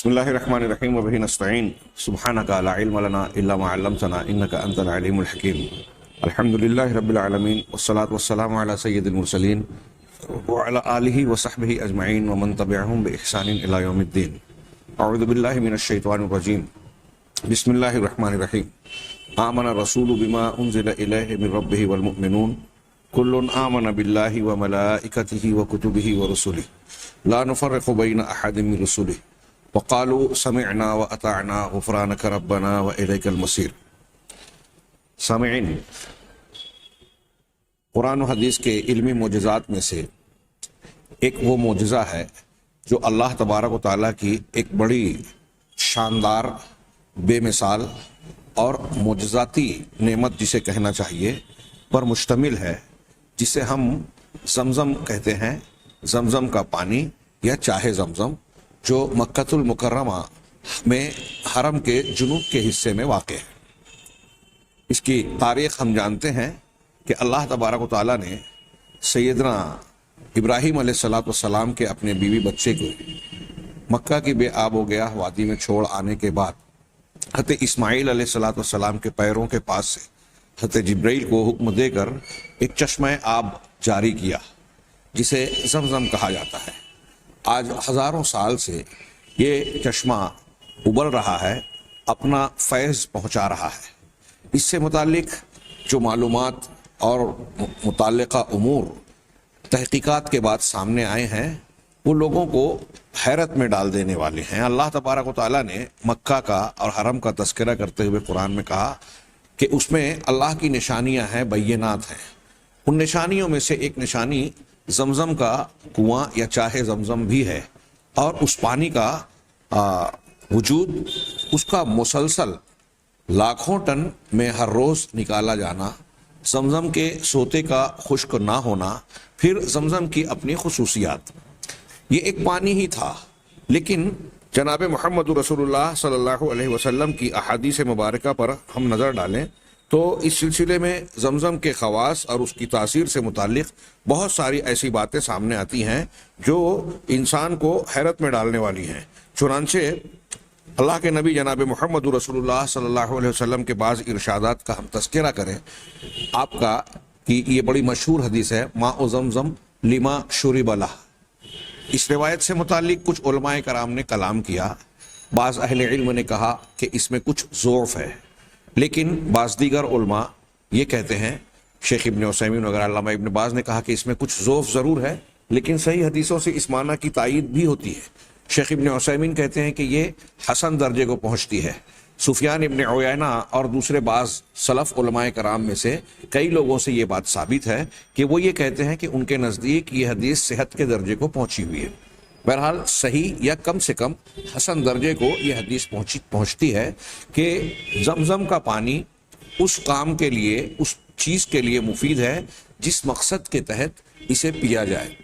بسم اللہ الرحمن الرحیم وبہ نستعین سبحانک لا علم لنا الا ما علمتنا انک انت العلیم الحکیم الحمد للہ رب العالمین والصلاة والسلام علی سید المرسلین وعلی آلہ وصحبہ اجمعین ومن تبعہم بإحسان الی یوم الدین اعوذ باللہ من الشیطان الرجیم بسم اللہ الرحمن الرحیم آمن الرسول بما انزل الیہ من ربہ والمؤمنون کل آمن باللہ وملائکتہ وکتبہ ورسلہ لا نفرق بین احد من رسلہ وقالوا سمعنا واطعنا غفرانك ربنا واليك المصير۔ سامعین، قرآن و حدیث کے علمی معجزات میں سے ایک وہ معجزہ ہے جو اللہ تبارک و تعالیٰ کی ایک بڑی شاندار، بے مثال اور معجزاتی نعمت جسے کہنا چاہیے پر مشتمل ہے، جسے ہم زمزم کہتے ہیں، زمزم کا پانی یا چاہے زمزم، جو مکہ المکرمہ میں حرم کے جنوب کے حصے میں واقع ہے۔ اس کی تاریخ ہم جانتے ہیں کہ اللہ تبارک و تعالیٰ نے سیدنا ابراہیم علیہ السلام کے اپنے بیوی بچے کو مکہ کی بے آب و گیا وادی میں چھوڑ آنے کے بعد حضرت اسماعیل علیہ السلام کے پیروں کے پاس سے حضرت جبرائیل کو حکم دے کر ایک چشمہ آب جاری کیا جسے زمزم کہا جاتا ہے۔ آج ہزاروں سال سے یہ چشمہ ابل رہا ہے، اپنا فیض پہنچا رہا ہے۔ اس سے متعلق جو معلومات اور متعلقہ امور تحقیقات کے بعد سامنے آئے ہیں وہ لوگوں کو حیرت میں ڈال دینے والے ہیں۔ اللہ تبارک و تعالیٰ نے مکہ کا اور حرم کا تذکرہ کرتے ہوئے قرآن میں کہا کہ اس میں اللہ کی نشانیاں ہیں، بینات ہیں۔ ان نشانیوں میں سے ایک نشانی زمزم کا کنواں یا چاہے زمزم بھی ہے، اور اس پانی کا وجود، اس کا مسلسل لاکھوں ٹن میں ہر روز نکالا جانا، زمزم کے سوتے کا خشک نہ ہونا، پھر زمزم کی اپنی خصوصیات۔ یہ ایک پانی ہی تھا، لیکن جناب محمد رسول اللہ صلی اللہ علیہ وسلم کی احادیث مبارکہ پر ہم نظر ڈالیں تو اس سلسلے میں زمزم کے خواص اور اس کی تاثیر سے متعلق بہت ساری ایسی باتیں سامنے آتی ہیں جو انسان کو حیرت میں ڈالنے والی ہیں۔ چنانچہ اللہ کے نبی جناب محمد رسول اللہ صلی اللہ علیہ وسلم کے بعض ارشادات کا ہم تذکرہ کریں۔ آپ کا کہ یہ بڑی مشہور حدیث ہے، ماء زمزم لما شرب لہ۔ اس روایت سے متعلق کچھ علماء کرام نے کلام کیا۔ بعض اہل علم نے کہا کہ اس میں کچھ ضعف ہے، لیکن بعض دیگر علماء یہ کہتے ہیں، شیخ ابن عثیمین وغیرہ، علامہ ابن باز نے کہا کہ اس میں کچھ ضعف ضرور ہے، لیکن صحیح حدیثوں سے اس معنی کی تائید بھی ہوتی ہے۔ شیخ ابن عثیمین کہتے ہیں کہ یہ حسن درجے کو پہنچتی ہے۔ سفیان ابن عیینہ اور دوسرے بعض سلف علماء کرام میں سے کئی لوگوں سے یہ بات ثابت ہے کہ وہ یہ کہتے ہیں کہ ان کے نزدیک یہ حدیث صحت کے درجے کو پہنچی ہوئی ہے۔ بہرحال صحیح یا کم سے کم حسن درجے کو یہ حدیث پہنچتی ہے کہ زمزم کا پانی اس کام کے لیے، اس چیز کے لیے مفید ہے جس مقصد کے تحت اسے پیا جائے۔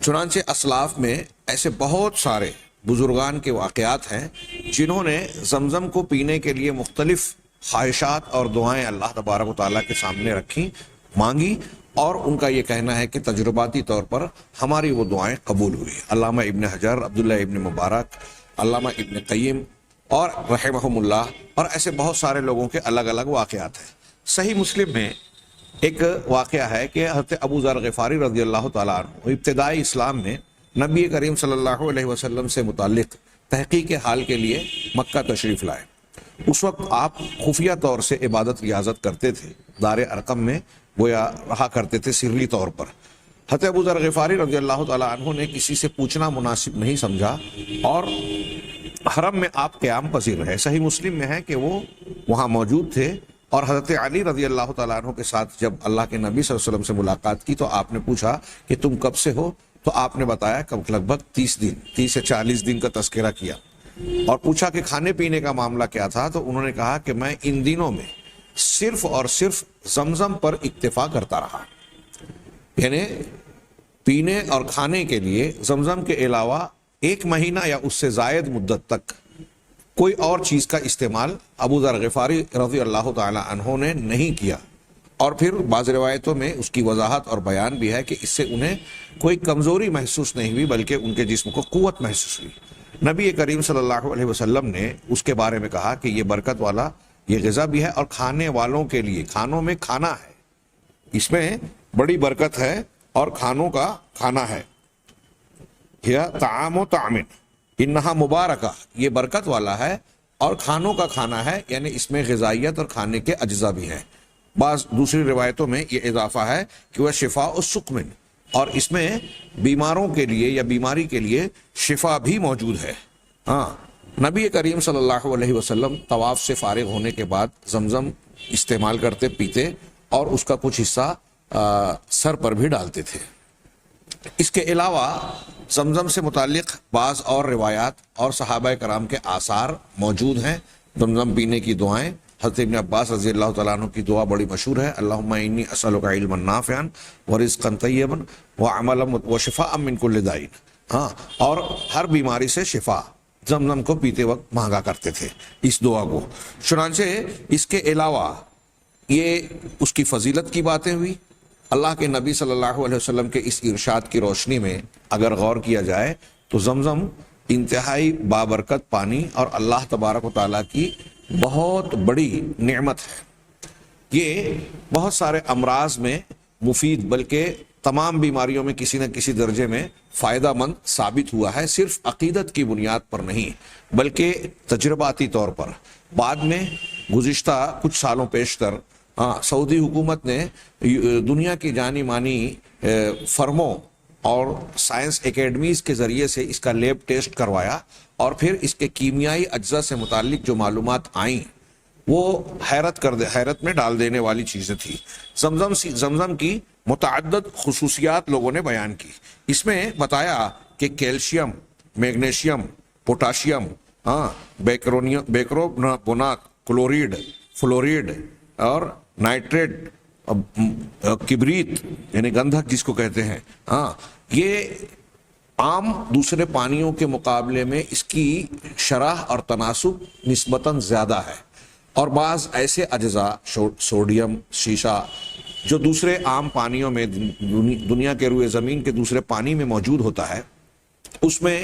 چنانچہ اسلاف میں ایسے بہت سارے بزرگان کے واقعات ہیں جنہوں نے زمزم کو پینے کے لیے مختلف خواہشات اور دعائیں اللہ تبارک و تعالیٰ کے سامنے رکھی، مانگی، اور ان کا یہ کہنا ہے کہ تجرباتی طور پر ہماری وہ دعائیں قبول ہوئی۔ علامہ ابن حجر، عبداللہ ابن مبارک، علامہ ابن قیم اور رحمہم اللہ، اور ایسے بہت سارے لوگوں کے الگ الگ واقعات ہیں۔ صحیح مسلم میں ایک واقعہ ہے کہ حضرت ابو ذر غفاری رضی اللہ تعالیٰ عنہ ابتدائی اسلام میں نبی کریم صلی اللہ علیہ وسلم سے متعلق تحقیق حال کے لیے مکہ تشریف لائے۔ اس وقت آپ خفیہ طور سے عبادت ریاضت کرتے تھے، دار ارقم میں گویا رہا کرتے تھے سری طور پر۔ حضرت ابو ذر غفاری رضی اللہ تعالیٰ عنہ نے کسی سے پوچھنا مناسب نہیں سمجھا اور حرم میں آپ قیام پذیر رہے۔ صحیح مسلم میں ہے کہ وہ وہاں موجود تھے، اور حضرت علی رضی اللہ تعالیٰ عنہ کے ساتھ جب اللہ کے نبی صلی اللہ علیہ وسلم سے ملاقات کی تو آپ نے پوچھا کہ تم کب سے ہو؟ تو آپ نے بتایا کہ لگ بھگ 30 سے 40 دن کا تذکرہ کیا، اور پوچھا کہ کھانے پینے کا معاملہ کیا تھا؟ تو انہوں نے کہا کہ میں ان دنوں میں صرف اور صرف زمزم پر اکتفا کرتا رہا، یعنی پینے اور کھانے کے لیے زمزم کے علاوہ 1 مہینہ یا اس سے زائد مدت تک کوئی اور چیز کا استعمال ابو ذر غفاری رضی اللہ تعالی عنہ نے نہیں کیا۔ اور پھر بعض روایتوں میں اس کی وضاحت اور بیان بھی ہے کہ اس سے انہیں کوئی کمزوری محسوس نہیں ہوئی، بلکہ ان کے جسم کو قوت محسوس ہوئی۔ نبی کریم صلی اللہ علیہ وسلم نے اس کے بارے میں کہا کہ یہ برکت والا یہ غذا بھی ہے اور کھانے والوں کے لیے کھانوں میں کھانا ہے، اس میں بڑی برکت ہے اور کھانوں کا کھانا ہے. یا طعام و طعام انہا مبارکہ، یہ برکت والا ہے اور کھانوں کا کھانا ہے، یعنی اس میں غذائیت اور کھانے کے اجزاء بھی ہیں. بعض دوسری روایتوں میں یہ اضافہ ہے کہ وہ شفاء السقم، اور اس میں بیماروں کے لیے یا بیماری کے لیے شفا بھی موجود ہے. ہاں، نبی کریم صلی اللہ علیہ وسلم طواف سے فارغ ہونے کے بعد زمزم استعمال کرتے، پیتے اور اس کا کچھ حصہ سر پر بھی ڈالتے تھے. اس کے علاوہ زمزم سے متعلق بعض اور روایات اور صحابہ کرام کے آثار موجود ہیں. زمزم پینے کی دعائیں، حضرت ابن عباس رضی اللہ تعالیٰ عنہ کی دعا بڑی مشہور ہے، اللہم انی اسألک علما نافعا ورزقا طیبا وعملا وشفاء من کل داء. ہاں، اور ہر بیماری سے شفا. زمزم کو پیتے وقت مانگا کرتے تھے اس دعا کو. چنانچہ اس کے علاوہ یہ اس کی فضیلت کی باتیں ہوئی. اللہ کے نبی صلی اللہ علیہ وسلم کے اس ارشاد کی روشنی میں اگر غور کیا جائے تو زمزم انتہائی بابرکت پانی اور اللہ تبارک و تعالیٰ کی بہت بڑی نعمت ہے. یہ بہت سارے امراض میں مفید، بلکہ تمام بیماریوں میں کسی نہ کسی درجے میں فائدہ مند ثابت ہوا ہے، صرف عقیدت کی بنیاد پر نہیں بلکہ تجرباتی طور پر. بعد میں گزشتہ کچھ سالوں پیشتر سعودی حکومت نے دنیا کی جانی مانی فرموں اور سائنس اکیڈمیز کے ذریعے سے اس کا لیب ٹیسٹ کروایا، اور پھر اس کے کیمیائی اجزاء سے متعلق جو معلومات آئیں وہ حیرت میں ڈال دینے والی چیزیں تھیں. زمزم کی متعدد خصوصیات لوگوں نے بیان کی. اس میں بتایا کہ کیلشیم، میگنیشیم، پوٹاشیم، بیکربونات، کلوریڈ، فلوریڈ اور نائٹریٹ، کبریت یعنی گندھک جس کو کہتے ہیں، یہ عام دوسرے پانیوں کے مقابلے میں اس کی شرح اور تناسب نسبتاً زیادہ ہے. اور بعض ایسے اجزاء سوڈیم، شیشہ جو دوسرے عام پانیوں میں دنیا کے روئے زمین کے دوسرے پانی میں موجود ہوتا ہے، اس میں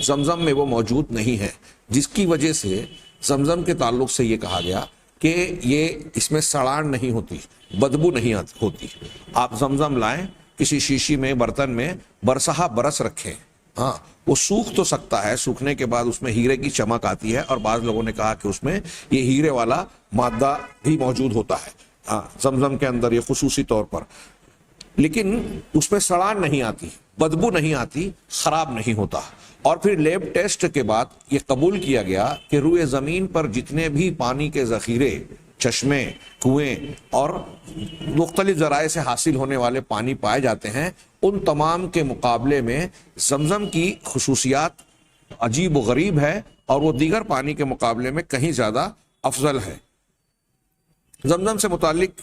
زمزم میں وہ موجود نہیں ہے، جس کی وجہ سے زمزم کے تعلق سے یہ کہا گیا کہ یہ اس میں سڑان نہیں ہوتی، بدبو نہیں ہوتی. آپ زمزم لائیں، کسی شیشی میں، برتن میں برسہ برس رکھیں، وہ سوکھ تو سکتا ہے، سوکھنے کے بعد اس میں ہیرے کی چمک آتی ہے، اور بعض لوگوں نے کہا کہ اس میں یہ ہیرے والا مادہ بھی موجود ہوتا ہے زمزم کے اندر، یہ خصوصی طور پر. لیکن اس میں سڑان نہیں آتی، بدبو نہیں آتی، خراب نہیں ہوتا. اور پھر لیب ٹیسٹ کے بعد یہ قبول کیا گیا کہ روئے زمین پر جتنے بھی پانی کے ذخیرے، چشمے، کنویں اور مختلف ذرائع سے حاصل ہونے والے پانی پائے جاتے ہیں، ان تمام کے مقابلے میں زمزم کی خصوصیات عجیب و غریب ہے، اور وہ دیگر پانی کے مقابلے میں کہیں زیادہ افضل ہے. زمزم سے متعلق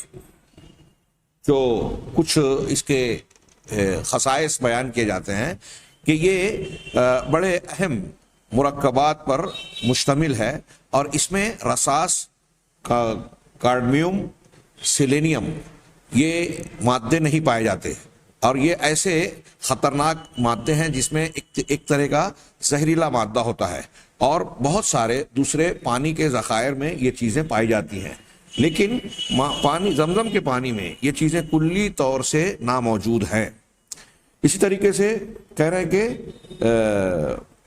جو کچھ اس کے خصائص بیان کیے جاتے ہیں کہ یہ بڑے اہم مرکبات پر مشتمل ہے، اور اس میں رصاص، کارڈمیم، سیلینیم یہ مادے نہیں پائے جاتے، اور یہ ایسے خطرناک مادے ہیں جس میں ایک طرح کا زہریلا مادہ ہوتا ہے، اور بہت سارے دوسرے پانی کے ذخائر میں یہ چیزیں پائی جاتی ہیں. لیکن زمزم کے پانی میں یہ چیزیں کلی طور سے ناموجود ہیں. اسی طریقے سے کہہ رہے ہیں کہ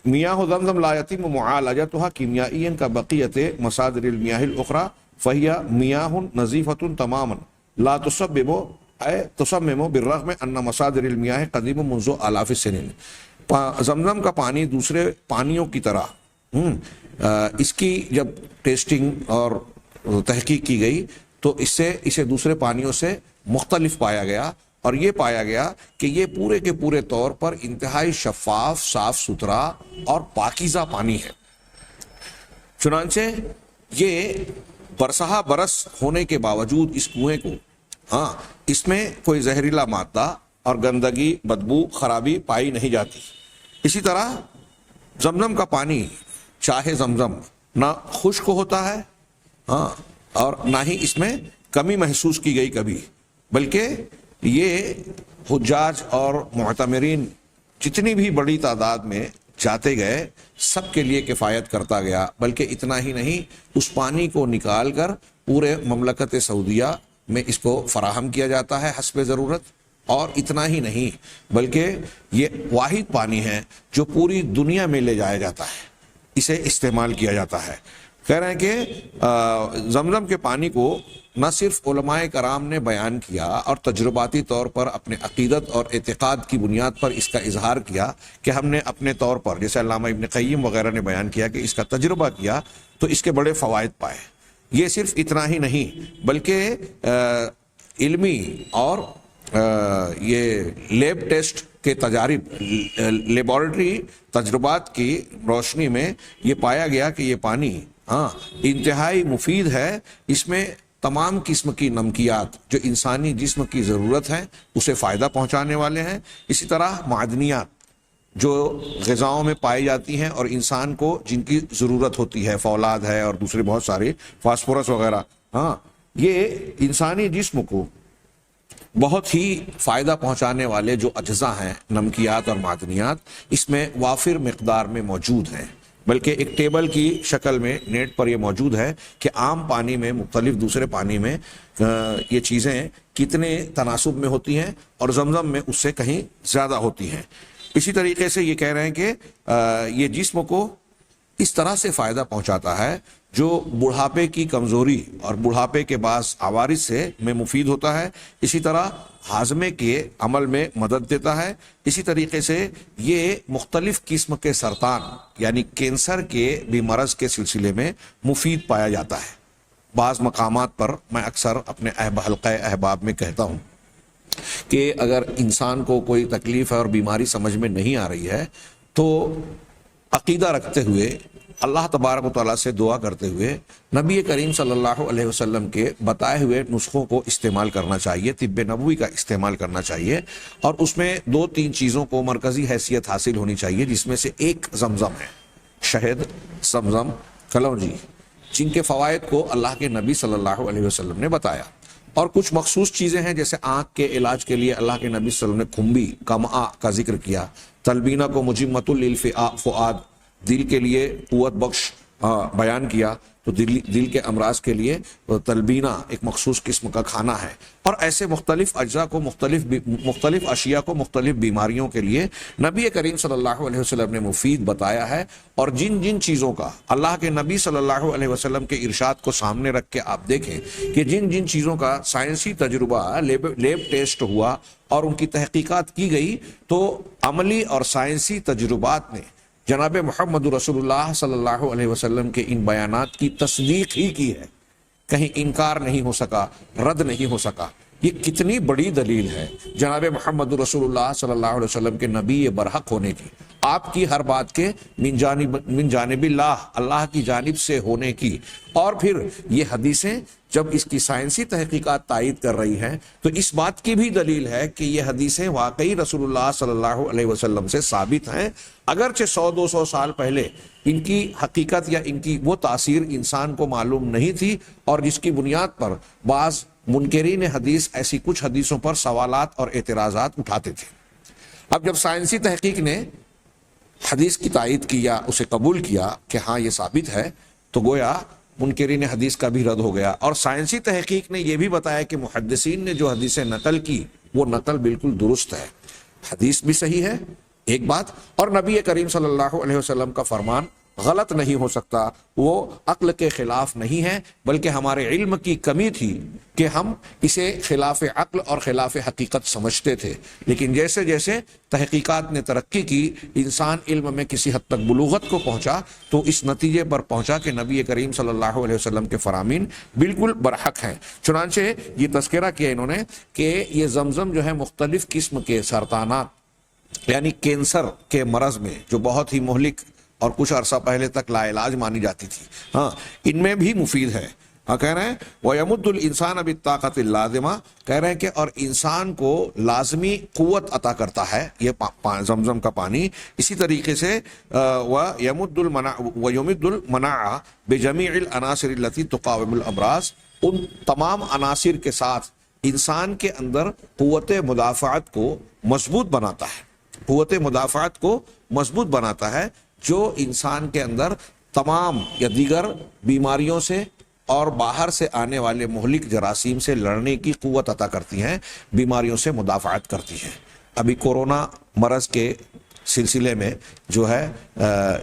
میاہ زمزم لا یتم معالجتها کیمیائیا کبقیت مصادر المیاہ الاخرى فهي میاہ نظیفۃ تماما لا تصمم بالرغم ان مصادر المياه قدیم منذ آلاف السنین. زمزم کا پانی دوسرے پانیوں کی طرح اس کی جب ٹیسٹنگ اور تحقیق کی گئی تو اسے دوسرے پانیوں سے مختلف پایا گیا، اور یہ پایا گیا کہ یہ پورے کے پورے طور پر انتہائی شفاف، صاف ستھرا اور پاکیزہ پانی ہے. چنانچہ یہ برسہ برس ہونے کے باوجود اس کنویں کو اس میں کوئی زہریلا مادہ اور گندگی، بدبو، خرابی پائی نہیں جاتی. اسی طرح زمزم کا پانی، چاہے زمزم، نہ خشک ہوتا ہے اور نہ ہی اس میں کمی محسوس کی گئی کبھی، بلکہ یہ حجاج اور معتمرین جتنی بھی بڑی تعداد میں جاتے گئے سب کے لیے کفایت کرتا گیا، بلکہ اتنا ہی نہیں اس پانی کو نکال کر پورے مملکت سعودیہ میں اس کو فراہم کیا جاتا ہے حسب ضرورت، اور اتنا ہی نہیں بلکہ یہ واحد پانی ہے جو پوری دنیا میں لے جایا جاتا ہے، اسے استعمال کیا جاتا ہے۔ کہہ رہے ہیں کہ زمزم کے پانی کو نہ صرف علماء کرام نے بیان کیا اور تجرباتی طور پر اپنے عقیدت اور اعتقاد کی بنیاد پر اس کا اظہار کیا کہ ہم نے اپنے طور پر، جیسے علامہ ابن قیم وغیرہ نے بیان کیا کہ اس کا تجربہ کیا تو اس کے بڑے فوائد پائے۔ یہ صرف اتنا ہی نہیں بلکہ علمی اور یہ لیب ٹیسٹ کے تجارب، لیبارٹری تجربات کی روشنی میں یہ پایا گیا کہ یہ پانی انتہائی مفید ہے، اس میں تمام قسم کی نمکیات جو انسانی جسم کی ضرورت ہے اسے فائدہ پہنچانے والے ہیں، اسی طرح معدنیات جو غذاؤں میں پائی جاتی ہیں اور انسان کو جن کی ضرورت ہوتی ہے، فولاد ہے اور دوسرے بہت سارے فاسفورس وغیرہ، یہ انسانی جسم کو بہت ہی فائدہ پہنچانے والے جو اجزاء ہیں، نمکیات اور معدنیات، اس میں وافر مقدار میں موجود ہیں۔ بلکہ ایک ٹیبل کی شکل میں نیٹ پر یہ موجود ہے کہ عام پانی میں مختلف دوسرے پانی میں یہ چیزیں کتنے تناسب میں ہوتی ہیں اور زمزم میں اس سے کہیں زیادہ ہوتی ہیں۔ اسی طریقے سے یہ کہہ رہے ہیں کہ یہ جسم کو اس طرح سے فائدہ پہنچاتا ہے جو بڑھاپے کی کمزوری اور بڑھاپے کے باعث عوارض سے میں مفید ہوتا ہے، اسی طرح ہاضمے کے عمل میں مدد دیتا ہے۔ اسی طریقے سے یہ مختلف قسم کے سرطان یعنی کینسر کے بھی مرض کے سلسلے میں مفید پایا جاتا ہے۔ بعض مقامات پر میں اکثر اپنے حلقہ احباب میں کہتا ہوں کہ اگر انسان کو کوئی تکلیف ہے اور بیماری سمجھ میں نہیں آ رہی ہے تو عقیدہ رکھتے ہوئے، اللہ تبارک و تعالیٰ سے دعا کرتے ہوئے نبی کریم صلی اللہ علیہ وسلم کے بتائے ہوئے نسخوں کو استعمال کرنا چاہیے، طب نبوی کا استعمال کرنا چاہیے، اور اس میں 2-3 چیزوں کو مرکزی حیثیت حاصل ہونی چاہیے، جس میں سے ایک زمزم ہے، شہد، زمزم، کلونجی، جن کے فوائد کو اللہ کے نبی صلی اللہ علیہ وسلم نے بتایا۔ اور کچھ مخصوص چیزیں ہیں جیسے آنکھ کے علاج کے لیے اللہ کے نبی صلی اللہ علیہ وسلم نے کھمبی، کمعہ کا ذکر کیا، تلبینہ کو مجمۃ للفؤاد، دل کے لیے قوت بخش بیان کیا، تو دل کے امراض کے لیے تلبینہ ایک مخصوص قسم کا کھانا ہے، اور ایسے مختلف اجزاء کو، مختلف اشیاء کو مختلف بیماریوں کے لیے نبی کریم صلی اللہ علیہ وسلم نے مفید بتایا ہے۔ اور جن جن چیزوں کا اللہ کے نبی صلی اللہ علیہ وسلم کے ارشاد کو سامنے رکھ کے آپ دیکھیں کہ جن جن چیزوں کا سائنسی تجربہ، لیب ٹیسٹ ہوا اور ان کی تحقیقات کی گئی، تو عملی اور سائنسی تجربات نے جناب محمد رسول اللہ صلی اللہ علیہ وسلم کے ان بیانات کی تصدیق ہی کی ہے، کہیں انکار نہیں ہو سکا، رد نہیں ہو سکا۔ یہ کتنی بڑی دلیل ہے جناب محمد رسول اللہ صلی اللہ علیہ وسلم کے نبی برحق ہونے کی، آپ کی ہر بات کے من جانب اللہ، اللہ کی جانب سے ہونے کی۔ اور پھر یہ حدیثیں جب اس کی سائنسی تحقیقات تائید کر رہی ہیں تو اس بات کی بھی دلیل ہے کہ یہ حدیثیں واقعی رسول اللہ صلی اللہ علیہ وسلم سے ثابت ہیں، اگرچہ 100-200 سال پہلے ان کی حقیقت یا ان کی وہ تاثیر انسان کو معلوم نہیں تھی، اور جس کی بنیاد پر بعض منکرین حدیث ایسی کچھ حدیثوں پر سوالات اور اعتراضات اٹھاتے تھے۔ اب جب سائنسی تحقیق نے حدیث کی تائید کی یا اسے قبول کیا کہ ہاں یہ ثابت ہے، تو گویا منکرین حدیث کا بھی رد ہو گیا، اور سائنسی تحقیق نے یہ بھی بتایا کہ محدثین نے جو حدیثیں نقل کی وہ نقل بالکل درست ہے، حدیث بھی صحیح ہے ایک بات، اور نبی کریم صلی اللہ علیہ وسلم کا فرمان غلط نہیں ہو سکتا، وہ عقل کے خلاف نہیں ہے، بلکہ ہمارے علم کی کمی تھی کہ ہم اسے خلاف عقل اور خلاف حقیقت سمجھتے تھے۔ لیکن جیسے جیسے تحقیقات نے ترقی کی، انسان علم میں کسی حد تک بلوغت کو پہنچا، تو اس نتیجے پر پہنچا کہ نبی کریم صلی اللہ علیہ وسلم کے فرامین بالکل برحق ہیں۔ چنانچہ یہ تذکرہ کیا انہوں نے کہ یہ زمزم جو ہے مختلف قسم کے سرطانات یعنی کینسر کے مرض میں جو بہت ہی مہلک اور کچھ عرصہ پہلے تک لا علاج مانی جاتی تھی، ان میں بھی مفید ہے۔ کہہ رہے ہیں وَيَمُدُّ الْإِنسَانَ بِالطَّاقَةِ اللَّازِمَةِ، کہہ رہے ہیں کہ اور انسان کو لازمی قوت عطا کرتا ہے یہ زمزم کا پانی۔ اسی طریقے سے وَيَمُدُّ الْمَنَاعَ بِجَمِيعِ الْعَنَاصِرِ الَّتِي تُقَاوِمُ الْأَمْرَاض، ان تمام عناصر کے ساتھ انسان کے اندر قوت مدافعت کو مضبوط بناتا ہے۔ قوت مدافعت کو مضبوط بناتا ہے، جو انسان کے اندر تمام یا دیگر بیماریوں سے اور باہر سے آنے والے مہلک جراثیم سے لڑنے کی قوت عطا کرتی ہیں، بیماریوں سے مدافعت کرتی ہیں۔ ابھی کورونا مرض کے سلسلے میں جو ہے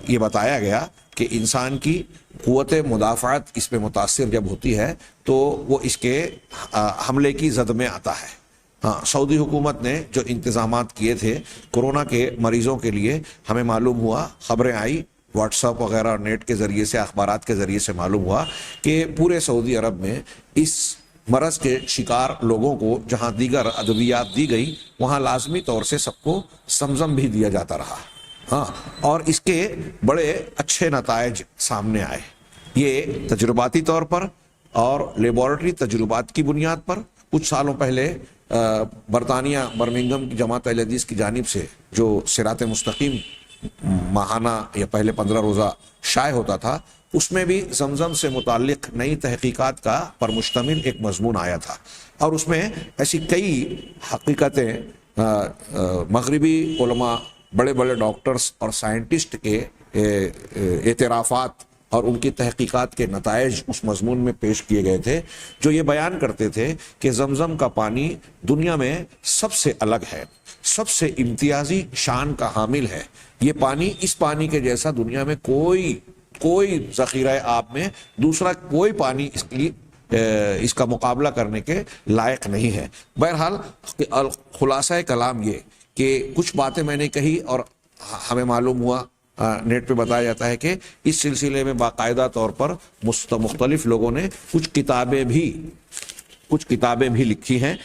یہ بتایا گیا کہ انسان کی قوت مدافعت اس پہ متاثر جب ہوتی ہے تو وہ اس کے حملے کی زد میں آتا ہے۔ ہاں، سعودی حکومت نے جو انتظامات کیے تھے کورونا کے مریضوں کے لیے، ہمیں معلوم ہوا، خبریں آئی واٹس ایپ وغیرہ اور نیٹ کے ذریعے سے، اخبارات کے ذریعے سے معلوم ہوا کہ پورے سعودی عرب میں اس مرض کے شکار لوگوں کو جہاں دیگر ادویات دی گئی، وہاں لازمی طور سے سب کو زمزم بھی دیا جاتا رہا۔ ہاں، اور اس کے بڑے اچھے نتائج سامنے آئے۔ یہ تجرباتی طور پر اور لیبارٹری تجربات کی بنیاد پر کچھ سالوں پہلے برطانیہ برمنگھم کی جماعت اہل حدیث کی جانب سے جو صراط مستقیم ماہانہ یا پہلے 15 روزہ شائع ہوتا تھا، اس میں بھی زمزم سے متعلق نئی تحقیقات کا پر مشتمل ایک مضمون آیا تھا، اور اس میں ایسی کئی حقیقتیں مغربی علماء، بڑے بڑے ڈاکٹرز اور سائنٹسٹ کے اعترافات اور ان کی تحقیقات کے نتائج اس مضمون میں پیش کیے گئے تھے، جو یہ بیان کرتے تھے کہ زمزم کا پانی دنیا میں سب سے الگ ہے، سب سے امتیازی شان کا حامل ہے۔ یہ پانی، اس پانی کے جیسا دنیا میں کوئی ذخیرہ آب میں دوسرا کوئی پانی اس کا مقابلہ کرنے کے لائق نہیں ہے۔ بہرحال خلاصہ کلام یہ کہ کچھ باتیں میں نے کہی اور ہمیں معلوم ہوا، نیٹ پہ بتایا جاتا ہے کہ اس سلسلے میں باقاعدہ طور پر مختلف لوگوں نے کچھ کتابیں بھی لکھی ہیں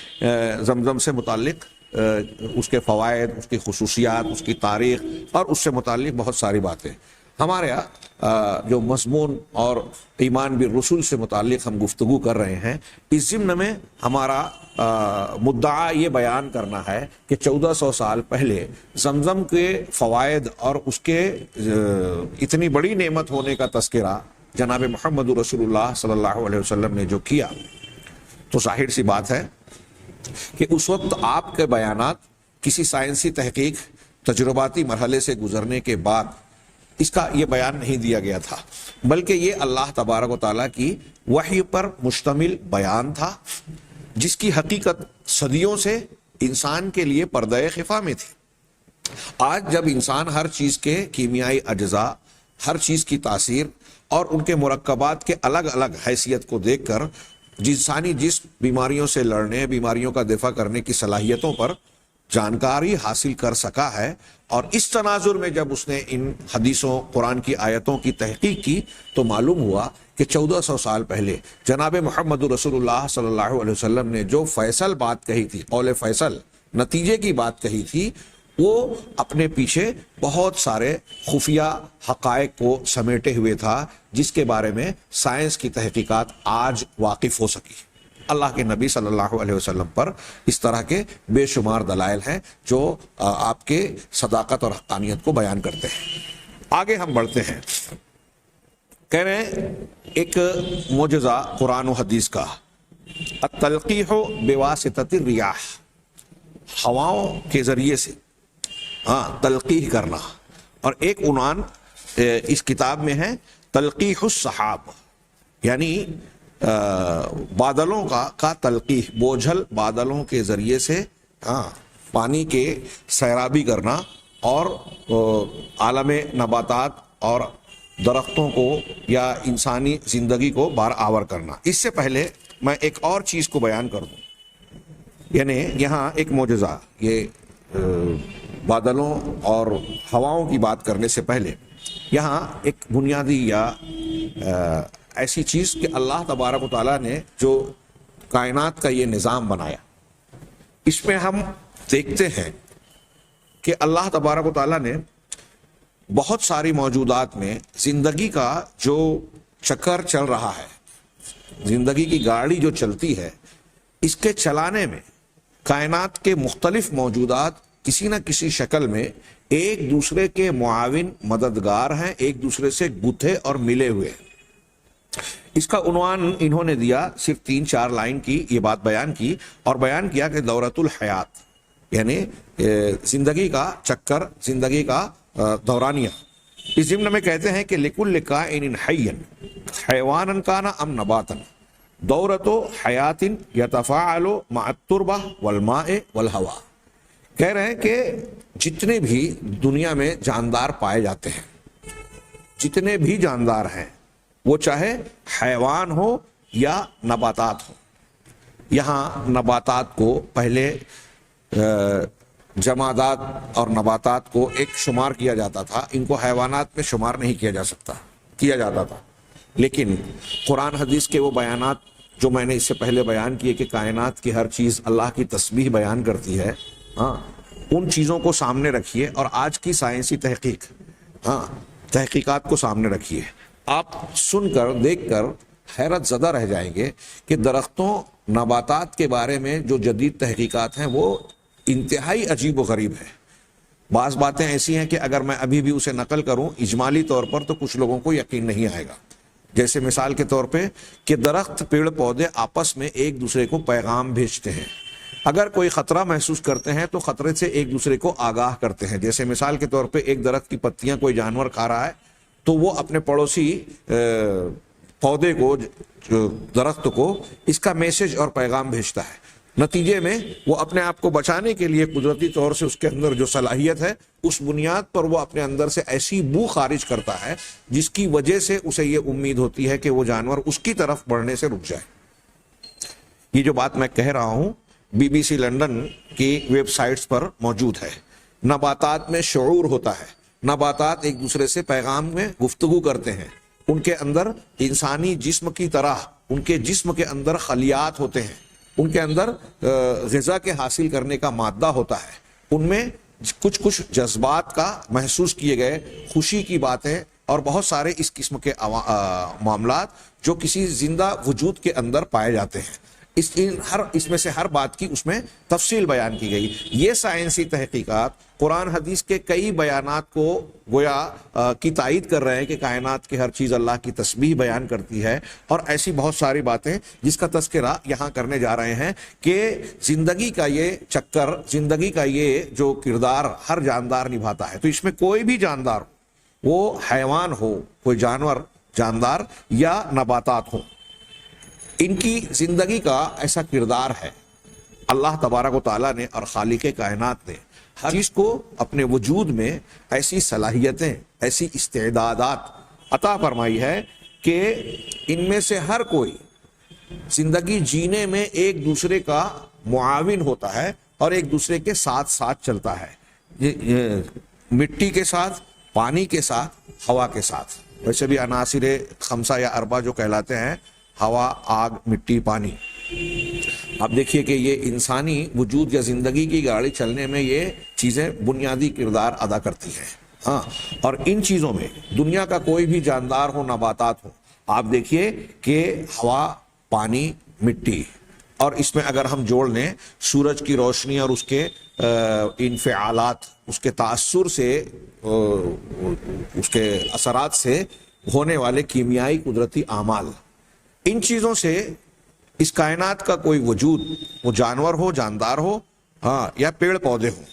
زمزم سے متعلق، اس کے فوائد، اس کی خصوصیات، اس کی تاریخ اور اس سے متعلق بہت ساری باتیں۔ ہمارے یہاں جو مضمون اور ایمان بالرسل سے متعلق ہم گفتگو کر رہے ہیں، اس ضمن میں ہمارا مدعا یہ بیان کرنا ہے کہ 1400 سال پہلے زمزم کے فوائد اور اس کے اتنی بڑی نعمت ہونے کا تذکرہ جناب محمد رسول اللہ صلی اللہ علیہ وسلم نے جو کیا، تو ظاہر سی بات ہے کہ اس وقت آپ کے بیانات کسی سائنسی تحقیق، تجرباتی مرحلے سے گزرنے کے بعد اس کا یہ بیان نہیں دیا گیا تھا، بلکہ یہ اللہ تبارک و تعالیٰ کی وحی پر مشتمل بیان تھا، جس کی حقیقت صدیوں سے انسان کے لیے پردہ خفا میں تھی۔ آج جب انسان ہر چیز کے کیمیائی اجزاء، ہر چیز کی تاثیر اور ان کے مرکبات کے الگ الگ حیثیت کو دیکھ کر انسانی جسم بیماریوں سے لڑنے، بیماریوں کا دفاع کرنے کی صلاحیتوں پر جانکاری حاصل کر سکا ہے، اور اس تناظر میں جب اس نے ان حدیثوں، قرآن کی آیتوں کی تحقیق کی تو معلوم ہوا کہ 1400 سال پہلے جناب محمد رسول اللہ صلی اللہ علیہ وسلم نے جو فیصل بات کہی تھی، قول فیصل، نتیجے کی بات کہی تھی، وہ اپنے پیچھے بہت سارے خفیہ حقائق کو سمیٹے ہوئے تھا، جس کے بارے میں سائنس کی تحقیقات آج واقف ہو سکی۔ اللہ کے نبی صلی اللہ علیہ وسلم پر اس طرح کے بے شمار دلائل ہیں جو آپ کے صداقت اور حقانیت کو بیان کرتے ہیں۔ آگے ہم بڑھتے ہیں، کہہ رہے ہیں ایک معجزہ قرآن و حدیث کا، التلقیح بواسطۃ الریاح، ہواؤں کے ذریعے سے تلقیح کرنا، اور ایک عنوان اس کتاب میں ہے تلقیح السحاب، یعنی بادلوں کا تلقیح، بوجھل بادلوں کے ذریعے سے پانی کے سیرابی کرنا اور عالم نباتات اور درختوں کو یا انسانی زندگی کو بار آور کرنا۔ اس سے پہلے میں ایک اور چیز کو بیان کر دوں، یعنی یہاں ایک معجزہ، یہ بادلوں اور ہواؤں کی بات کرنے سے پہلے یہاں ایک بنیادی یا ایسی چیز کہ اللہ تبارک و تعالیٰ نے جو کائنات کا یہ نظام بنایا، اس میں ہم دیکھتے ہیں کہ اللہ تبارک و تعالیٰ نے بہت ساری موجودات میں زندگی کا جو چکر چل رہا ہے، زندگی کی گاڑی جو چلتی ہے، اس کے چلانے میں کائنات کے مختلف موجودات کسی نہ کسی شکل میں ایک دوسرے کے معاون، مددگار ہیں، ایک دوسرے سے گتھے اور ملے ہوئے ہیں۔ اس کا عنوان انہوں نے دیا، صرف 3-4 لائن کی یہ بات بیان کی، اور بیان کیا کہ دورۃ الحیات، یعنی زندگی کا چکر، زندگی کا دورانیہ۔ اس ضمن میں کہتے ہیں کہ لکل کائن حی حیوانا کان ام نباتا دورۃ حیات یتفاعل مع التربہ والماء والہوا۔ کہہ رہے ہیں کہ جتنے بھی دنیا میں جاندار پائے جاتے ہیں، جتنے بھی جاندار ہیں، وہ چاہے حیوان ہو یا نباتات ہو۔ یہاں نباتات کو پہلے جمادات اور نباتات کو ایک شمار کیا جاتا تھا، ان کو حیوانات میں شمار نہیں کیا جاتا تھا، لیکن قرآن حدیث کے وہ بیانات جو میں نے اس سے پہلے بیان کیے کہ کائنات کی ہر چیز اللہ کی تسبیح بیان کرتی ہے، ان چیزوں کو سامنے رکھیے اور آج کی سائنسی تحقیقات کو سامنے رکھیے۔ آپ سن کر دیکھ کر حیرت زدہ رہ جائیں گے کہ درختوں، نباتات کے بارے میں جو جدید تحقیقات ہیں وہ انتہائی عجیب و غریب ہے۔ بعض باتیں ایسی ہیں کہ اگر میں ابھی بھی اسے نقل کروں اجمالی طور پر تو کچھ لوگوں کو یقین نہیں آئے گا۔ جیسے مثال کے طور پہ کہ درخت، پیڑ پودے آپس میں ایک دوسرے کو پیغام بھیجتے ہیں۔ اگر کوئی خطرہ محسوس کرتے ہیں تو خطرے سے ایک دوسرے کو آگاہ کرتے ہیں۔ جیسے مثال کے طور پہ ایک درخت کی پتیاں کوئی جانور کھا رہا ہے تو وہ اپنے پڑوسی پودے کو، درخت کو اس کا میسج اور پیغام بھیجتا ہے۔ نتیجے میں وہ اپنے آپ کو بچانے کے لیے قدرتی طور سے اس کے اندر جو صلاحیت ہے اس بنیاد پر وہ اپنے اندر سے ایسی بو خارج کرتا ہے جس کی وجہ سے اسے یہ امید ہوتی ہے کہ وہ جانور اس کی طرف بڑھنے سے رک جائے۔ یہ جو بات میں کہہ رہا ہوں BBC لندن کی ویب سائٹس پر موجود ہے۔ نباتات میں شعور ہوتا ہے، نباتات ایک دوسرے سے پیغام میں گفتگو کرتے ہیں، ان کے اندر انسانی جسم کی طرح ان کے جسم کے اندر خلیات ہوتے ہیں، ان کے اندر غذا کے حاصل کرنے کا مادہ ہوتا ہے، ان میں کچھ جذبات کا محسوس کیے گئے، خوشی کی باتیں اور بہت سارے اس قسم کے معاملات جو کسی زندہ وجود کے اندر پائے جاتے ہیں۔ اس میں سے ہر بات کی اس میں تفصیل بیان کی گئی۔ یہ سائنسی تحقیقات قرآن حدیث کے کئی بیانات کو گویا کی تائید کر رہے ہیں کہ کائنات کی ہر چیز اللہ کی تسبیح بیان کرتی ہے، اور ایسی بہت ساری باتیں جس کا تذکرہ یہاں کرنے جا رہے ہیں کہ زندگی کا یہ چکر، زندگی کا یہ جو کردار ہر جاندار نبھاتا ہے۔ تو اس میں کوئی بھی جاندار ہو، وہ حیوان ہو، کوئی جانور جاندار یا نباتات ہوں، ان کی زندگی کا ایسا کردار ہے۔ اللہ تبارک و تعالیٰ نے اور خالق کائنات نے ہر چیز کو اپنے وجود میں ایسی صلاحیتیں، ایسی استعدادات عطا فرمائی ہے کہ ان میں سے ہر کوئی زندگی جینے میں ایک دوسرے کا معاون ہوتا ہے اور ایک دوسرے کے ساتھ ساتھ چلتا ہے، مٹی کے ساتھ، پانی کے ساتھ، ہوا کے ساتھ۔ ویسے بھی عناصر خمسہ یا اربعہ جو کہلاتے ہیں، ہوا، آگ، مٹی، پانی، آپ دیکھیے کہ یہ انسانی وجود یا زندگی کی گاڑی چلنے میں یہ چیزیں بنیادی کردار ادا کرتی ہیں۔ اور ان چیزوں میں دنیا کا کوئی بھی جاندار ہو، نباتات ہو، آپ دیکھیے کہ ہوا، پانی، مٹی، اور اس میں اگر ہم جوڑ لیں سورج کی روشنی اور اس کے انفعالات، اس کے تاثر سے، اس کے اثرات سے ہونے والے کیمیائی قدرتی اعمال، ان چیزوں سے اس کائنات کا کوئی وجود، وہ جانور ہو، جاندار ہو، یا پیڑ پودے ہوں،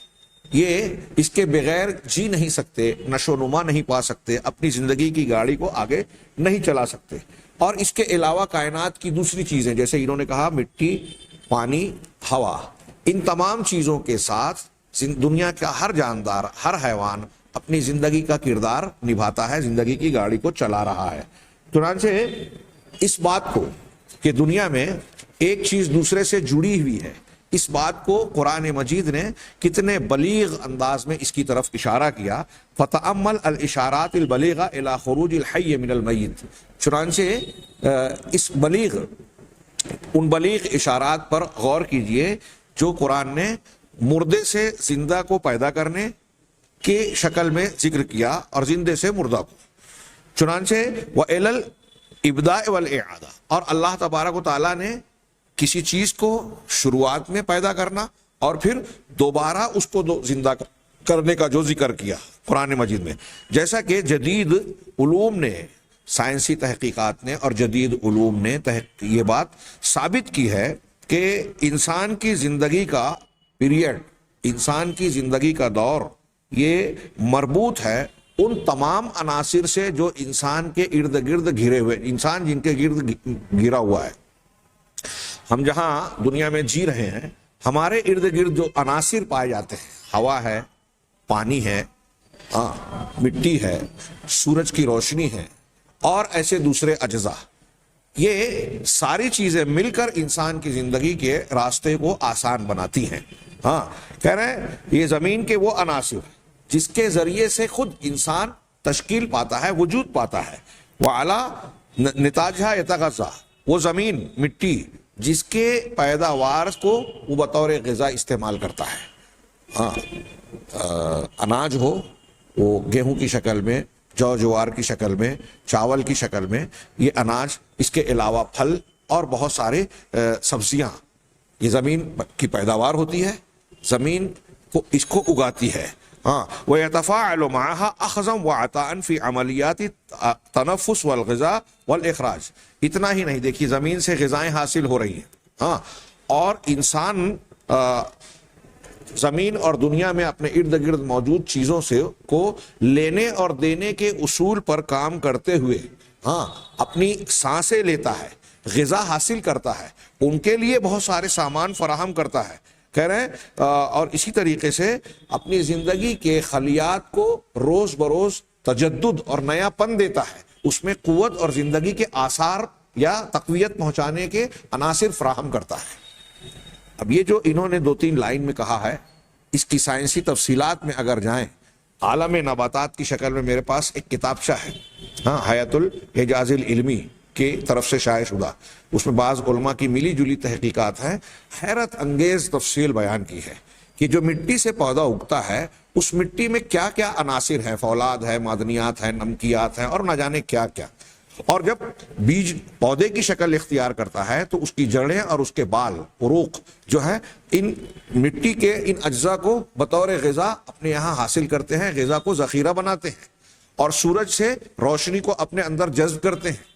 یہ اس کے بغیر جی نہیں سکتے، نشو و نما نہیں پا سکتے، اپنی زندگی کی گاڑی کو آگے نہیں چلا سکتے۔ اور اس کے علاوہ کائنات کی دوسری چیزیں جیسے انہوں نے کہا مٹی، پانی، ہوا، ان تمام چیزوں کے ساتھ دنیا کا ہر جاندار، ہر حیوان اپنی زندگی کا کردار نبھاتا ہے، زندگی کی گاڑی کو چلا رہا ہے۔ چنانچہ اس بات کو کہ دنیا میں ایک چیز دوسرے سے جڑی ہوئی ہے، اس بات کو قرآن مجید نے کتنے بلیغ انداز میں اس کی طرف اشارہ کیا۔ فَتَأَمَّلْ الْإِشَارَاتِ الْبَلِيغَةَ إِلَى خُرُوجِ الْحَيِّ مِنَ الْمَيِّتِ۔ چنانچہ اس ان بلیغ اشارات پر غور کیجئے جو قرآن نے مردے سے زندہ کو پیدا کرنے کی شکل میں ذکر کیا اور زندے سے مردہ کو۔ چنانچہ وَإِلَى الْإِبْدَاءِ وَالْإِعَادَةِ، اور اللہ تبارک و تعالیٰ نے کسی چیز کو شروعات میں پیدا کرنا اور پھر دوبارہ اس کو زندہ کرنے کا جو ذکر کیا قرآن مجید میں، جیسا کہ جدید علوم نے، سائنسی تحقیقات نے اور جدید علوم نے یہ بات ثابت کی ہے کہ انسان کی زندگی کا پیریڈ انسان کی زندگی کا دور یہ مربوط ہے ان تمام عناصر سے جو انسان کے ارد گرد گھرے ہوئے، انسان جن کے گرد گھرا ہوا ہے۔ ہم جہاں دنیا میں جی رہے ہیں، ہمارے ارد گرد جو عناصر پائے جاتے ہیں، ہوا ہے، پانی ہے، مٹی ہے، سورج کی روشنی ہے اور ایسے دوسرے اجزاء، یہ ساری چیزیں مل کر انسان کی زندگی کے راستے کو آسان بناتی ہیں۔ کہہ رہے ہیں یہ زمین کے وہ عناصر جس کے ذریعے سے خود انسان تشکیل پاتا ہے، وجود پاتا ہے۔ وَعَلَى نِتَاجْهَا يَتَغَذَّى، وہ زمین، مٹی جس کے پیداوار کو وہ بطور غذا استعمال کرتا ہے۔ اناج ہو وہ گیہوں کی شکل میں، جو جوار کی شکل میں، چاول کی شکل میں، یہ اناج، اس کے علاوہ پھل اور بہت سارے سبزیاں، یہ زمین کی پیداوار ہوتی ہے، زمین کو اس کو اگاتی ہے۔ وَيَتَفَاعَلُ مَعَهَا أَخْذًا وَعَطَاءً فِي عَمَلِيَّاتِ التَّنَفُّسِ وَالْغِذَاءِ وَالْإِخْرَاج۔ اتنا ہی نہیں، دیکھیے زمین سے غذائیں حاصل ہو رہی ہیں، اور انسان زمین اور دنیا میں اپنے ارد گرد موجود چیزوں سے کو لینے اور دینے کے اصول پر کام کرتے ہوئے اپنی سانسیں لیتا ہے، غذا حاصل کرتا ہے، ان کے لیے بہت سارے سامان فراہم کرتا ہے، کہہ رہے ہیں، اور اسی طریقے سے اپنی زندگی کے خلیات کو روز بروز تجدد اور نیا پن دیتا ہے، اس میں قوت اور زندگی کے آثار یا تقویت پہنچانے کے عناصر فراہم کرتا ہے۔ اب یہ جو انہوں نے 2-3 لائن میں کہا ہے، اس کی سائنسی تفصیلات میں اگر جائیں، عالم نباتات کی شکل میں میرے پاس ایک کتابچہ ہے، حیات الاعجاز العلمی کی طرف سے شائع شدہ، اس میں بعض علماء کی ملی جلی تحقیقات ہیں، حیرت انگیز تفصیل بیان کی ہے کہ جو مٹی سے پودا اگتا ہے، اس مٹی میں کیا کیا عناصر ہیں، فولاد ہے، معدنیات ہیں، نمکیات ہیں اور نہ جانے کیا کیا، اور جب بیج پودے کی شکل اختیار کرتا ہے تو اس کی جڑیں اور اس کے بال، عروق جو ہے، ان مٹی کے ان اجزاء کو بطور غذا اپنے یہاں حاصل کرتے ہیں، غذا کو ذخیرہ بناتے ہیں اور سورج سے روشنی کو اپنے اندر جذب کرتے ہیں،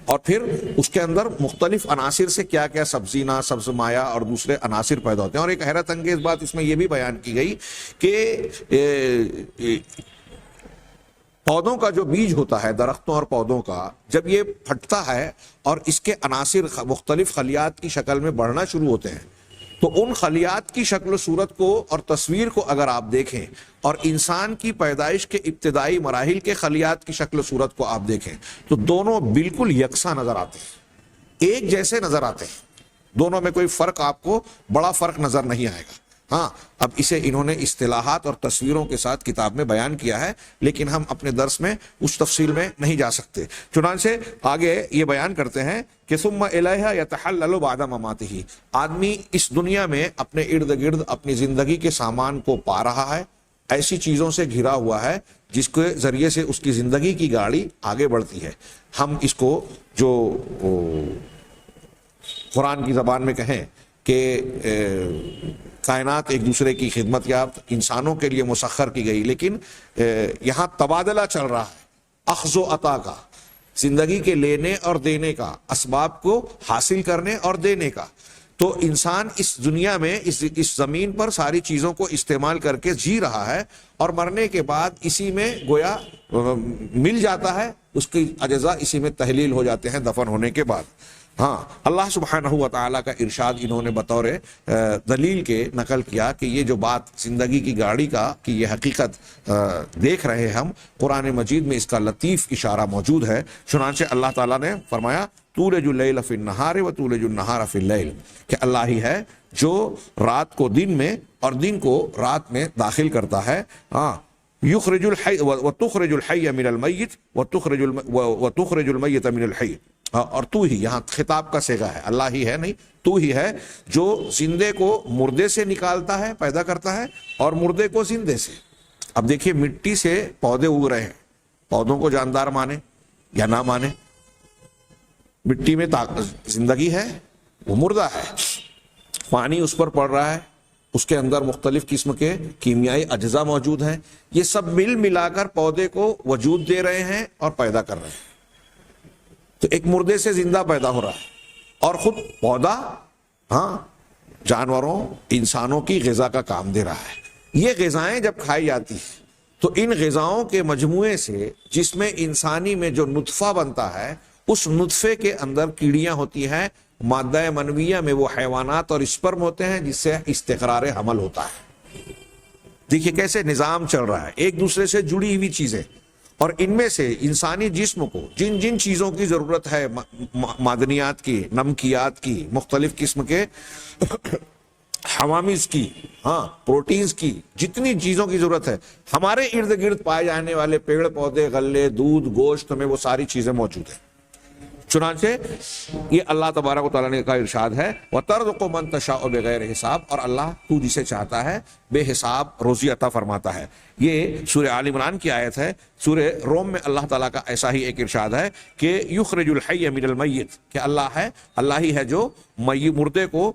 اور پھر اس کے اندر مختلف عناصر سے کیا کیا سبزیاں، سبز مایہ اور دوسرے عناصر پیدا ہوتے ہیں۔ اور ایک حیرت انگیز بات اس میں یہ بھی بیان کی گئی کہ پودوں کا جو بیج ہوتا ہے، درختوں اور پودوں کا، جب یہ پھٹتا ہے اور اس کے عناصر مختلف خلیات کی شکل میں بڑھنا شروع ہوتے ہیں، تو ان خلیات کی شکل و صورت کو اور تصویر کو اگر آپ دیکھیں اور انسان کی پیدائش کے ابتدائی مراحل کے خلیات کی شکل و صورت کو آپ دیکھیں تو دونوں بالکل یکساں نظر آتے ہیں، ایک جیسے نظر آتے ہیں، دونوں میں کوئی فرق، آپ کو بڑا فرق نظر نہیں آئے گا۔ اب اسے انہوں نے اصطلاحات اور تصویروں کے ساتھ کتاب میں بیان کیا ہے، لیکن ہم اپنے درس میں اس تفصیل میں نہیں جا سکتے، چنانچہ آگے یہ بیان کرتے ہیں کہ ثم الیہا یتحلل بعد مماتہ، آدمی اس دنیا میں اپنے ارد گرد اپنی زندگی کے سامان کو پا رہا ہے، ایسی چیزوں سے گھرا ہوا ہے جس کے ذریعے سے اس کی زندگی کی گاڑی آگے بڑھتی ہے۔ ہم اس کو جو قرآن کی زبان میں کہیں کہ کائنات ایک دوسرے کی خدمت یافت انسانوں کے لیے مسخر کی گئی، لیکن یہاں تبادلہ چل رہا ہے اخذ و عطا کا، زندگی کے لینے اور دینے کا، اسباب کو حاصل کرنے اور دینے کا۔ تو انسان اس دنیا میں اس زمین پر ساری چیزوں کو استعمال کر کے جی رہا ہے، اور مرنے کے بعد اسی میں گویا مل جاتا ہے، اس کی اجزاء اسی میں تحلیل ہو جاتے ہیں دفن ہونے کے بعد۔ اللہ سبحانہ و تعالیٰ کا ارشاد انہوں نے بطور دلیل کے نقل کیا کہ یہ جو بات زندگی کی گاڑی کا کہ یہ حقیقت دیکھ رہے ہم، قرآن مجید میں اس کا لطیف اشارہ موجود ہے۔ چنانچہ اللہ تعالیٰ نے فرمایا تولج اللیل فی النہار و تولج النہار فی اللیل، کہ اللہ ہی ہے جو رات کو دن میں اور دن کو رات میں داخل کرتا ہے، یخرج الحی وتخرج الحی من المیت وتخرج المیت من الحی، اور تو ہی، یہاں خطاب کا صیغہ ہے، اللہ ہی ہے نہیں، تو ہی ہے جو زندے کو مردے سے نکالتا ہے، پیدا کرتا ہے، اور مردے کو زندے سے۔ اب دیکھیے مٹی سے پودے اگ رہے ہیں، پودوں کو جاندار مانے یا نہ مانے، مٹی میں زندگی ہے، وہ مردہ ہے، پانی اس پر پڑ رہا ہے، اس کے اندر مختلف قسم کے کیمیائی اجزاء موجود ہیں، یہ سب مل ملا کر پودے کو وجود دے رہے ہیں اور پیدا کر رہے ہیں۔ تو ایک مردے سے زندہ پیدا ہو رہا ہے، اور خود پودا جانوروں انسانوں کی غذا کا کام دے رہا ہے۔ یہ غذائیں جب کھائی جاتی ہیں تو ان غذاؤں کے مجموعے سے جس میں انسانی میں جو نطفہ بنتا ہے، اس نطفے کے اندر کیڑیاں ہوتی ہیں، مادہ منویہ میں وہ حیوانات اور اسپرم ہوتے ہیں جس سے استقرار حمل ہوتا ہے۔ دیکھیے کیسے نظام چل رہا ہے، ایک دوسرے سے جڑی ہوئی چیزیں، اور ان میں سے انسانی جسم کو جن جن چیزوں کی ضرورت ہے، معدنیات کی، نمکیات کی، مختلف قسم کے حوامض کی، پروٹینز کی، جتنی چیزوں کی ضرورت ہے، ہمارے ارد گرد پائے جانے والے پیڑ پودے، غلے، دودھ، گوشت میں وہ ساری چیزیں موجود ہیں۔ چنانچہ یہ اللہ تبارک و تعالیٰ نے کا ارشاد ہے وَتَرْزُقُ مَن تَشَاءُ بِغَيْرِ حساب، اور اللہ تو جسے چاہتا ہے بے حساب روزی عطا فرماتا ہے۔ یہ سورہ آل عمران کی آیت ہے۔ سورہ روم میں اللہ تعالیٰ کا ایسا ہی ایک ارشاد ہے کہ یخرج الحی من المیت، کہ اللہ ہی ہے جو مردے کو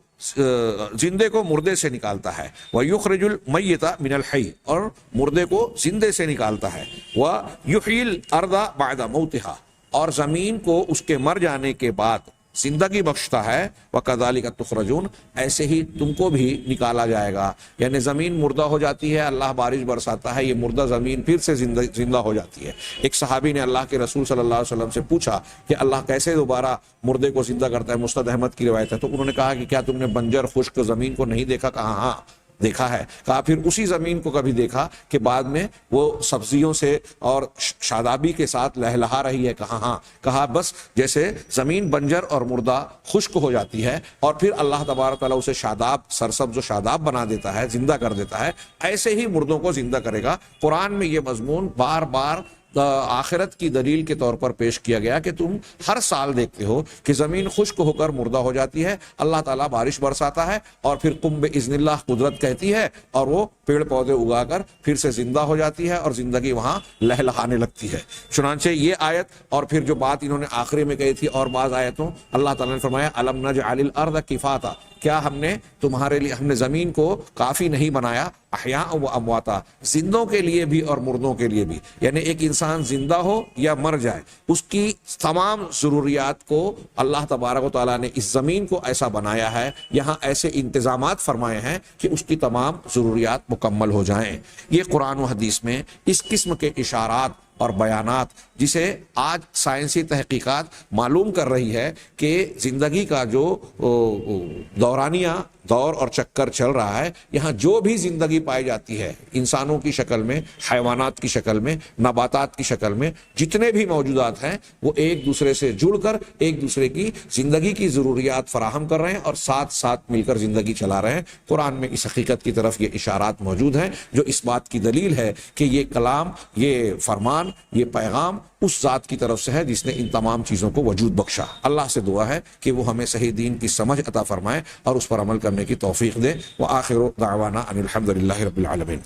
زندے کو مردے سے نکالتا ہے، وَيُخْرِجُ الْمَيِّتَ مِنَ الْحَيِّ، اور مردے کو زندے سے نکالتا ہے، وَيُحْيِي الْأَرْضَ بَعْدَ مَوْتِهَا، اور زمین کو اس کے مر جانے کے بعد زندگی بخشتا ہے، وَكَذَلِكَ تُخْرَجُونَ، ایسے ہی تم کو بھی نکالا جائے گا۔ یعنی زمین مردہ ہو جاتی ہے، اللہ بارش برساتا ہے، یہ مردہ زمین پھر سے زندہ ہو جاتی ہے۔ ایک صحابی نے اللہ کے رسول صلی اللہ علیہ وسلم سے پوچھا کہ اللہ کیسے دوبارہ مردے کو زندہ کرتا ہے؟ مسند احمد کی روایت ہے۔ تو انہوں نے کہا کہ کیا تم نے بنجر خشک زمین کو نہیں دیکھا؟ کہا ہاں دیکھا ہے۔ کہا پھر اسی زمین کو کبھی دیکھا کہ بعد میں وہ سبزیوں سے اور شادابی کے ساتھ لہلہا رہی ہے؟ کہا ہاں۔ کہا بس جیسے زمین بنجر اور مردہ خشک ہو جاتی ہے اور پھر اللہ تبارک تعالیٰ اسے شاداب، سرسبز و شاداب بنا دیتا ہے، زندہ کر دیتا ہے، ایسے ہی مردوں کو زندہ کرے گا۔ قرآن میں یہ مضمون بار بار آخرت کی دلیل کے طور پر پیش کیا گیا کہ تم ہر سال دیکھتے ہو کہ زمین خشک ہو کر مردہ ہو جاتی ہے، اللہ تعالیٰ بارش برساتا ہے اور پھر قم باذن اللہ قدرت کہتی ہے اور وہ پیڑ پودے اگا کر پھر سے زندہ ہو جاتی ہے اور زندگی وہاں لہلہانے لگتی ہے۔ چنانچہ یہ آیت اور پھر جو بات انہوں نے آخری میں کہی تھی اور بعض آیتوں، اللہ تعالیٰ نے فرمایا الم نجعل الارض کفاتا، کیا ہم نے تمہارے لیے، ہم نے زمین کو کافی نہیں بنایا، احیاء و امواتا، زندوں کے لیے بھی اور مردوں کے لیے بھی۔ یعنی ایک انسان زندہ ہو یا مر جائے، اس کی تمام ضروریات کو اللہ تبارک و تعالیٰ نے اس زمین کو ایسا بنایا ہے، یہاں ایسے انتظامات فرمائے ہیں کہ اس کی تمام ضروریات مکمل ہو جائیں۔ یہ قرآن و حدیث میں اس قسم کے اشارات اور بیانات، جسے آج سائنسی تحقیقات معلوم کر رہی ہے کہ زندگی کا جو دورانیہ دور اور چکر چل رہا ہے، یہاں جو بھی زندگی پائی جاتی ہے، انسانوں کی شکل میں، حیوانات کی شکل میں، نباتات کی شکل میں، جتنے بھی موجودات ہیں وہ ایک دوسرے سے جڑ کر ایک دوسرے کی زندگی کی ضروریات فراہم کر رہے ہیں اور ساتھ ساتھ مل کر زندگی چلا رہے ہیں۔ قرآن میں اس حقیقت کی طرف یہ اشارات موجود ہیں جو اس بات کی دلیل ہے کہ یہ کلام، یہ فرمان، یہ پیغام اس ذات کی طرف سے ہے جس نے ان تمام چیزوں کو وجود بخشا۔ اللہ سے دعا ہے کہ وہ ہمیں صحیح دین کی سمجھ عطا فرمائے اور اس پر عمل کرنے کی توفیق دے۔ وآخر دعوانا ان الحمد للہ رب العالمین۔